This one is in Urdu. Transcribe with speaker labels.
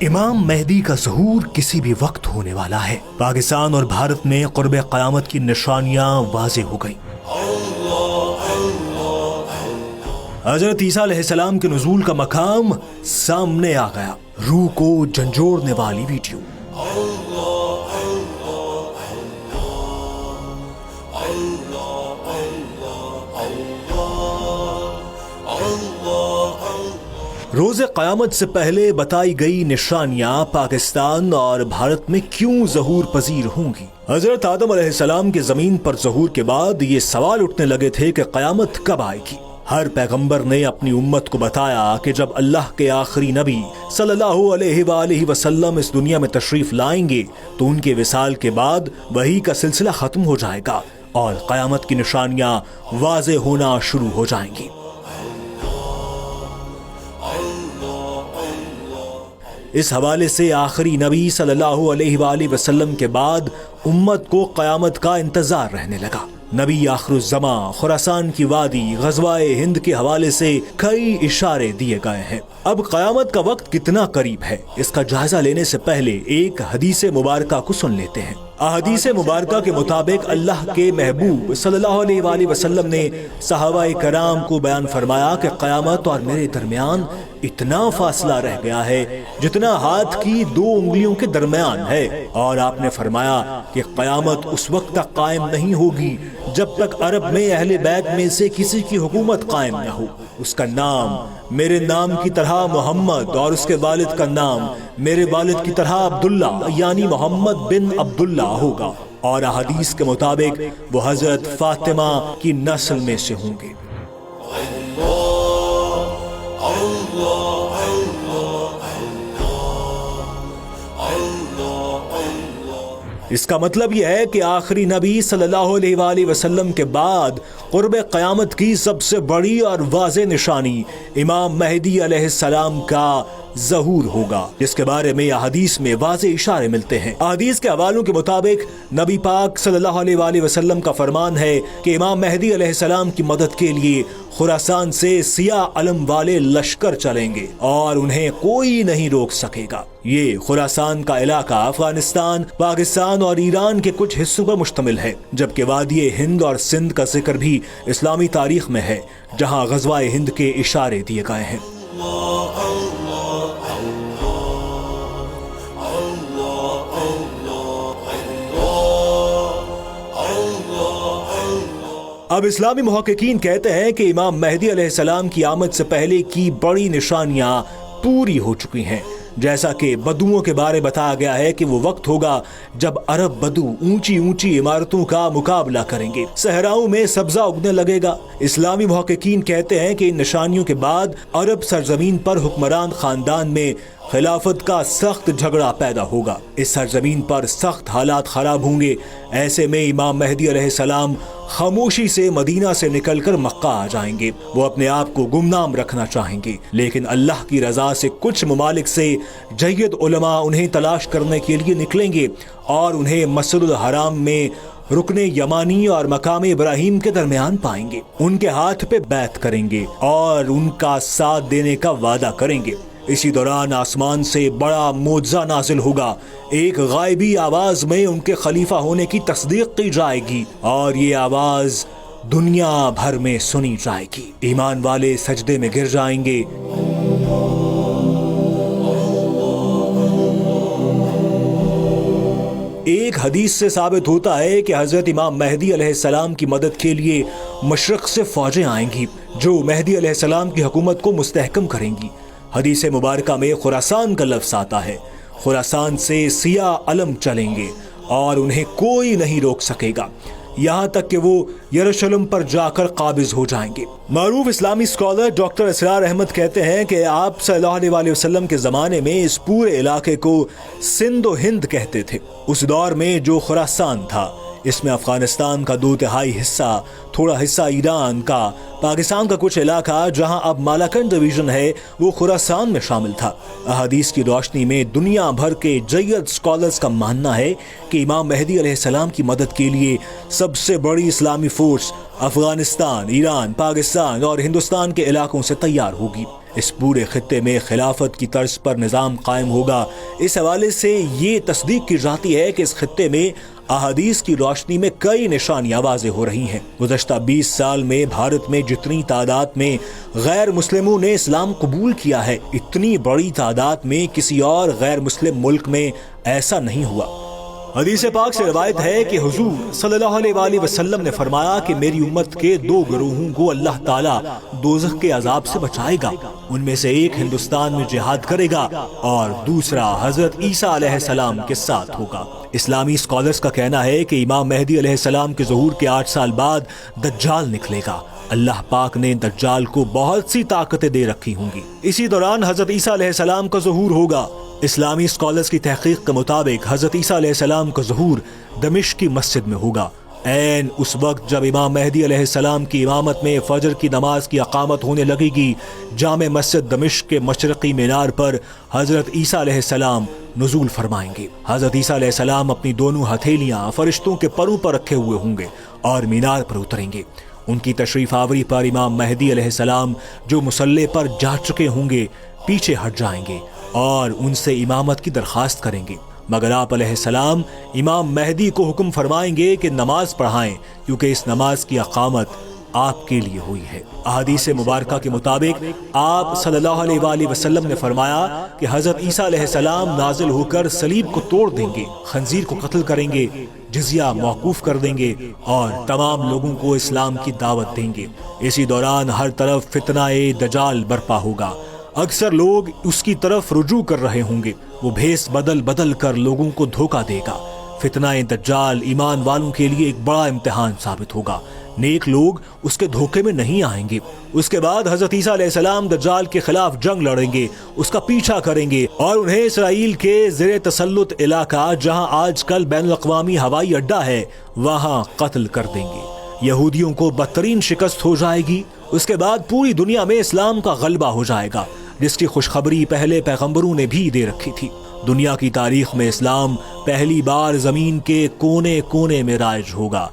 Speaker 1: امام مہدی کا ظہور کسی بھی وقت ہونے والا ہے۔ پاکستان اور بھارت میں قرب قیامت کی نشانیاں واضح ہو گئیں۔ حضرت عیسیٰ علیہ السلام کے نزول کا مقام سامنے آ گیا۔ روح کو جھنجھوڑنے والی ویڈیو۔ روز قیامت سے پہلے بتائی گئی نشانیاں پاکستان اور بھارت میں کیوں ظہور پذیر ہوں گی؟ حضرت آدم علیہ السلام کے زمین پر ظہور کے بعد یہ سوال اٹھنے لگے تھے کہ قیامت کب آئے گی؟ ہر پیغمبر نے اپنی امت کو بتایا کہ جب اللہ کے آخری نبی صلی اللہ علیہ وآلہ وسلم اس دنیا میں تشریف لائیں گے تو ان کے وصال کے بعد وحی کا سلسلہ ختم ہو جائے گا اور قیامت کی نشانیاں واضح ہونا شروع ہو جائیں گی۔ اس حوالے سے آخری نبی صلی اللہ علیہ وآلہ وسلم کے بعد امت کو قیامت کا انتظار رہنے لگا۔ نبی آخر الزمان، خراسان کی وادی، غزوہ ہند کے حوالے سے کئی اشارے دیے گئے ہیں۔ اب قیامت کا وقت کتنا قریب ہے اس کا جائزہ لینے سے پہلے ایک حدیث مبارکہ کو سن لیتے ہیں۔ احادیث مبارکہ کے مطابق اللہ کے محبوب صلی اللہ علیہ وآلہ وسلم نے صحابہ کرام کو بیان فرمایا کہ قیامت اور میرے درمیان اتنا فاصلہ رہ گیا ہے جتنا ہاتھ کی 2 انگلیوں کے درمیان ہے، اور آپ نے فرمایا کہ قیامت اس وقت تک قائم نہیں ہوگی جب تک عرب میں اہل بیت میں سے کسی کی حکومت قائم نہ ہو۔ اس کا نام میرے نام کی طرح محمد اور اس کے والد کا نام میرے والد کی طرح عبداللہ یعنی محمد بن عبداللہ ہوگا، اور احادیث کے مطابق وہ حضرت فاطمہ کی نسل میں سے ہوں گے۔ اس کا مطلب یہ ہے کہ آخری نبی صلی اللہ علیہ وآلہ وسلم کے بعد قرب قیامت کی سب سے بڑی اور واضح نشانی امام مہدی علیہ السلام کا ظہور ہوگا، جس کے بارے میں احادیث میں واضح اشارے ملتے ہیں۔ احادیث کے حوالوں کے مطابق نبی پاک صلی اللہ علیہ وآلہ وسلم کا فرمان ہے کہ امام مہدی علیہ السلام کی مدد کے لیے خراسان سے سیاہ علم والے لشکر چلیں گے اور انہیں کوئی نہیں روک سکے گا۔ یہ خراسان کا علاقہ افغانستان، پاکستان اور ایران کے کچھ حصوں پر مشتمل ہے، جبکہ وادی ہند اور سندھ کا ذکر بھی اسلامی تاریخ میں ہے جہاں غزوہ ہند کے اشارے دیے گئے ہیں۔ اب اسلامی محققین کہتے ہیں کہ امام مہدی علیہ السلام کی آمد سے پہلے کی بڑی نشانیاں پوری ہو چکی ہیں، جیسا کہ بدوؤں کے بارے بتایا گیا ہے کہ وہ وقت ہوگا جب عرب بدو اونچی اونچی عمارتوں کا مقابلہ کریں گے، صحراؤں میں سبزہ اگنے لگے گا۔ اسلامی محققین کہتے ہیں کہ ان نشانیوں کے بعد عرب سرزمین پر حکمران خاندان میں خلافت کا سخت جھگڑا پیدا ہوگا، اس سرزمین پر سخت حالات خراب ہوں گے۔ ایسے میں امام مہدی علیہ السلام خاموشی سے مدینہ سے نکل کر مکہ آ جائیں گے۔ وہ اپنے آپ کو گمنام رکھنا چاہیں گے، لیکن اللہ کی رضا سے کچھ ممالک سے جید علماء انہیں تلاش کرنے کے لیے نکلیں گے اور انہیں مسجد الحرام میں رکن یمانی اور مقام ابراہیم کے درمیان پائیں گے، ان کے ہاتھ پہ بیعت کریں گے اور ان کا ساتھ دینے کا وعدہ کریں گے۔ اسی دوران آسمان سے بڑا معجزہ نازل ہوگا، ایک غائبی آواز میں ان کے خلیفہ ہونے کی تصدیق کی جائے گی اور یہ آواز دنیا بھر میں سنی جائے گی۔ ایمان والے سجدے میں گر جائیں گے۔ ایک حدیث سے ثابت ہوتا ہے کہ حضرت امام مہدی علیہ السلام کی مدد کے لیے مشرق سے فوجیں آئیں گی جو مہدی علیہ السلام کی حکومت کو مستحکم کریں گی۔ حدیث مبارکہ میں خراسان کا لفظ آتا ہے۔ خراسان سے سیاہ علم چلیں گے اور انہیں کوئی نہیں روک سکے گا، یہاں تک کہ وہ یروشلم پر جا کر قابض ہو جائیں گے۔ معروف اسلامی اسکالر ڈاکٹر اسرار احمد کہتے ہیں کہ آپ صلی اللہ علیہ وآلہ وسلم کے زمانے میں اس پورے علاقے کو سندھ و ہند کہتے تھے۔ اس دور میں جو خراسان تھا اس میں افغانستان کا 2/3 حصہ، تھوڑا حصہ ایران کا، پاکستان کا کچھ علاقہ جہاں اب مالاکنڈ ڈویژن ہے وہ خراسان میں شامل تھا۔ احادیث کی روشنی میں دنیا بھر کے جید اسکالرز کا ماننا ہے کہ امام مہدی علیہ السلام کی مدد کے لیے سب سے بڑی اسلامی فورس افغانستان، ایران، پاکستان اور ہندوستان کے علاقوں سے تیار ہوگی۔ اس پورے خطے میں خلافت کی طرز پر نظام قائم ہوگا۔ اس حوالے سے یہ تصدیق کی جاتی ہے کہ اس خطے میں احادیث کی روشنی میں کئی نشانیاں واضح ہو رہی ہیں۔ گزشتہ 20 سال میں بھارت میں جتنی تعداد میں غیر مسلموں نے اسلام قبول کیا ہے، اتنی بڑی تعداد میں کسی اور غیر مسلم ملک میں ایسا نہیں ہوا۔ حدیث پاک سے روایت ہے کہ حضور صلی اللہ علیہ وآلہ وسلم نے فرمایا کہ میری امت کے 2 گروہوں کو اللہ تعالیٰ دوزخ کے عذاب سے بچائے گا۔ ان میں سے ایک ہندوستان میں جہاد کرے گا اور دوسرا حضرت عیسیٰ علیہ السلام کے ساتھ ہوگا۔ اسلامی اسکالرز کا کہنا ہے کہ امام مہدی علیہ السلام کے ظہور کے 8 سال بعد دجال نکلے گا۔ اللہ پاک نے دجال کو بہت سی طاقتیں دے رکھی ہوں گی۔ اسی دوران حضرت عیسیٰ علیہ السلام کا ظہور ہوگا۔ اسلامی اسکالرز کی تحقیق کے مطابق حضرت عیسیٰ علیہ السلام کا ظہور دمشق کی مسجد میں ہوگا، عین اس وقت جب امام مہدی علیہ السلام کی امامت میں فجر کی نماز کی اقامت ہونے لگے گی۔ جامع مسجد دمشق کے مشرقی مینار پر حضرت عیسیٰ علیہ السلام نزول فرمائیں گے۔ حضرت عیسیٰ علیہ السلام اپنی دونوں ہتھیلیاں فرشتوں کے پروں پر رکھے ہوئے ہوں گے اور مینار پر اتریں گے۔ ان کی تشریف آوری پر امام مہدی علیہ السلام جو مصلی پر جا چکے ہوں گے پیچھے ہٹ جائیں گے اور ان سے امامت کی درخواست کریں گے، مگر آپ علیہ السلام امام مہدی کو حکم فرمائیں گے کہ نماز پڑھائیں، کیونکہ اس نماز کی اقامت آپ کے لیے ہوئی ہے۔ احادیث مبارکہ کے مطابق آپ صلی اللہ علیہ وآلہ وسلم نے فرمایا کہ حضرت عیسیٰ علیہ السلام نازل ہو کر صلیب کو توڑ دیں گے، خنزیر کو قتل کریں گے، جزیہ موقوف کر دیں گے اور تمام لوگوں کو اسلام کی دعوت دیں گے۔ اسی دوران ہر طرف فتنہ دجال برپا ہوگا۔ اکثر لوگ اس کی طرف رجوع کر رہے ہوں گے، وہ بھیس بدل بدل کر لوگوں کو دھوکہ دے گا۔ فتنہ دجال ایمان والوں کے لیے ایک بڑا امتحان ثابت ہوگا، نیک لوگ اس کے دھوکے میں نہیں آئیں گے۔ اس کے بعد حضرت عیسیٰ علیہ السلام دجال کے خلاف جنگ لڑیں گے، اس کا پیچھا کریں گے اور انہیں اسرائیل کے زیر تسلط علاقہ جہاں آج کل بین الاقوامی ہوائی اڈہ ہے وہاں قتل کر دیں گے۔ یہودیوں کو بدترین شکست ہو جائے گی۔ اس کے بعد پوری دنیا میں اسلام کا غلبہ ہو جائے گا، جس کی خوشخبری پہلے پیغمبروں نے بھی دے رکھی تھی۔ دنیا کی تاریخ میں اسلام پہلی بار زمین کے کونے کونے میں رائج ہوگا۔